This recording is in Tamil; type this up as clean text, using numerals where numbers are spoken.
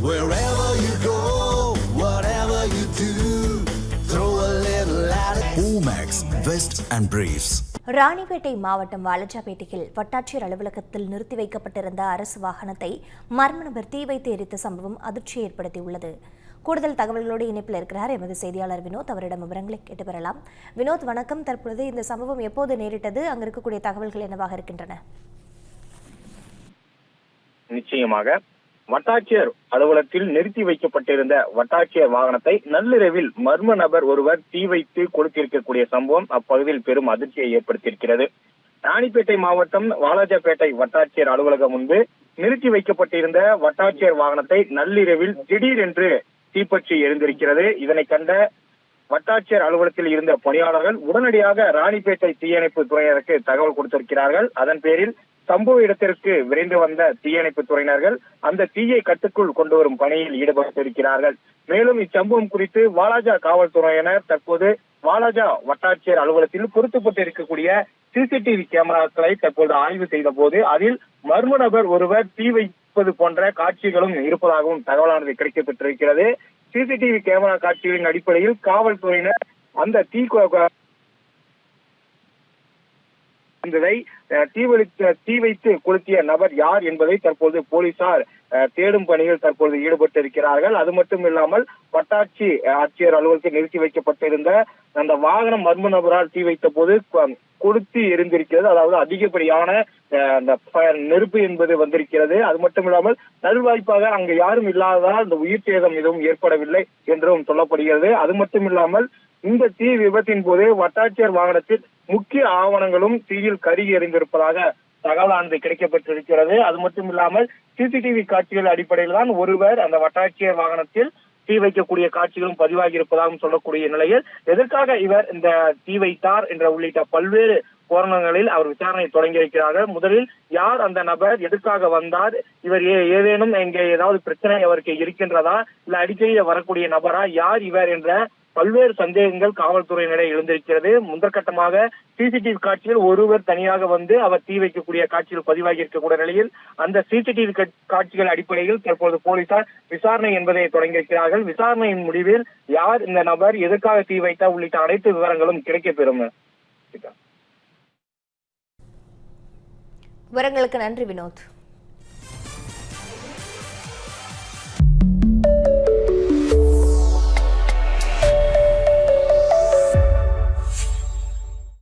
Wherever you go, whatever you do, throw a little at it. Omax, Vest and Briefs. Ranipet மாவட்டம் வாலாஜாபேட்டையில் வட்டாட்சியர் அலுவலகத்தில் நிறுத்தி வைக்கப்பட்டிருந்த அரசு வாகனத்தை மர்ம நபர் தீ வைத்து எரித்த சம்பவம் அதிர்ச்சியை ஏற்படுத்தியுள்ளது. கூடுதல் தகவல்களோடு இணைப்பில் இருக்கிறார் எமது செய்தியாளர் வினோத். அவரிடம் விவரங்களை கேட்டு பெறலாம். வினோத், வணக்கம். தற்பொழுது இந்த சம்பவம் எப்போது நேரிட்டது? அங்கு இருக்கக்கூடிய தகவல்கள் என்னவாக இருக்கின்றன? நிச்சயமாக வட்டாட்சியர் அலுவலகத்தில் நிறுத்தி வைக்கப்பட்டிருந்த வட்டாட்சியர் வாகனத்தை நள்ளிரவில் மர்ம நபர் ஒருவர் தீ வைத்து கொளுத்திருக்கக்கூடிய சம்பவம் அப்பகுதியில் பெரும் அதிர்ச்சியை ஏற்படுத்தியிருக்கிறது. ராணிப்பேட்டை மாவட்டம் வாலாஜாபேட்டை வட்டாட்சியர் அலுவலகம் முன்பு நிறுத்தி வைக்கப்பட்டிருந்த வட்டாட்சியர் வாகனத்தை நள்ளிரவில் திடீரென்று தீப்பற்றி எழுந்திருக்கிறது. இதனை கண்ட வட்டாட்சியர் அலுவலகத்தில் இருந்த பணியாளர்கள் உடனடியாக ராணிப்பேட்டை தீயணைப்பு துறையினருக்கு தகவல் கொடுத்திருக்கிறார்கள். அதன் பேரில் சம்பவ இடத்திற்கு விரைந்து வந்த தீயணைப்பு துறையினர்கள் அந்த தீயை கட்டுக்குள் கொண்டு வரும் பணியில் ஈடுபட்டிருக்கிறார்கள். மேலும் இச்சம்பவம் குறித்து வாலாஜா காவல்துறையினர் தற்போது வாலாஜா வட்டாட்சியர் அலுவலகத்தில் பொருத்தப்பட்டிருக்கக்கூடிய சிசிடிவி கேமராக்களை தற்போது ஆய்வு செய்த போது அதில் மர்ம நபர் ஒருவர் தீ வைப்பது போன்ற காட்சிகளும் இருப்பதாகவும் தகவலானது கிடைக்கப்பட்டிருக்கிறது. சிசிடிவி கேமரா காட்சிகளின் அடிப்படையில் காவல்துறையினர் அந்த தீ வைத்து கொளுத்திய நபர் யார் என்பதை தற்போது போலீசார் தேடும் பணியில் தற்போது ஈடுபட்டிருக்கிறார்கள். அது மட்டும் இல்லாமல் வட்டாட்சி ஆட்சியர் அலுவலகத்தில் நிறுத்தி வைக்கப்பட்டிருந்த அந்த வாகனம் மர்ம நபரால் தீ வைத்த போது கொளுத்தி எரிந்திருக்கிறது. அதாவது அதிகப்படியான அந்த நெருப்பு என்பது வந்திருக்கிறது. அது மட்டும் இல்லாமல் நல்வாய்ப்பாக அங்கு யாரும் இல்லாததால் அந்த உயிர் சேதம் எதுவும் ஏற்படவில்லை என்றும் சொல்லப்படுகிறது. அது மட்டும் இல்லாமல் இந்த தீ விபத்தின் போது வட்டாட்சியர் வாகனத்தில் முக்கிய ஆவணங்களும் தீயில் கருகி எறிந்திருப்பதாக தகவலானது கிடைக்கப்பட்டிருக்கிறது. அது மட்டும் இல்லாமல் சிசிடிவி காட்சிகள் அடிப்படையில் தான் ஒருவர் அந்த வட்டாட்சியர் வாகனத்தில் தீ வைக்கக்கூடிய காட்சிகளும் பதிவாகி இருப்பதாகவும் சொல்லக்கூடிய நிலையில் எதற்காக இவர் இந்த தீ வைத்தார் என்ற உள்ளிட்ட பல்வேறு கோணங்களில் அவர் விசாரணை தொடங்கி இருக்கிறார்கள். முதலில் யார் அந்த நபர், எதற்காக வந்தார், இவர் ஏதேனும் இங்கே ஏதாவது பிரச்சனை அவருக்கு இருக்கின்றதா, இல்ல அடிக்கடி வரக்கூடிய நபரா, யார் இவர் என்ற பல்வேறு சந்தேகங்கள் காவல்துறையினரை எழுந்திருக்கிறது. முதற்கட்டமாக சிசிடிவி காட்சியில் ஒருவர் தனியாக வந்து அவர் தீ வைக்கக்கூடிய காட்சிகள் பதிவாகி இருக்கக்கூடிய நிலையில் அந்த சிசிடிவி காட்சிகள் அடிப்படையில் தற்போது போலீசார் விசாரணை என்பதை தொடங்கியிருக்கிறார்கள். விசாரணையின் முடிவில் யார் இந்த நபர், எதற்காக தீ வைத்தார் உள்ளிட்ட அனைத்து விவரங்களும் கிடைக்கப்பெறும். விவரங்களுக்கு நன்றி வினோத்.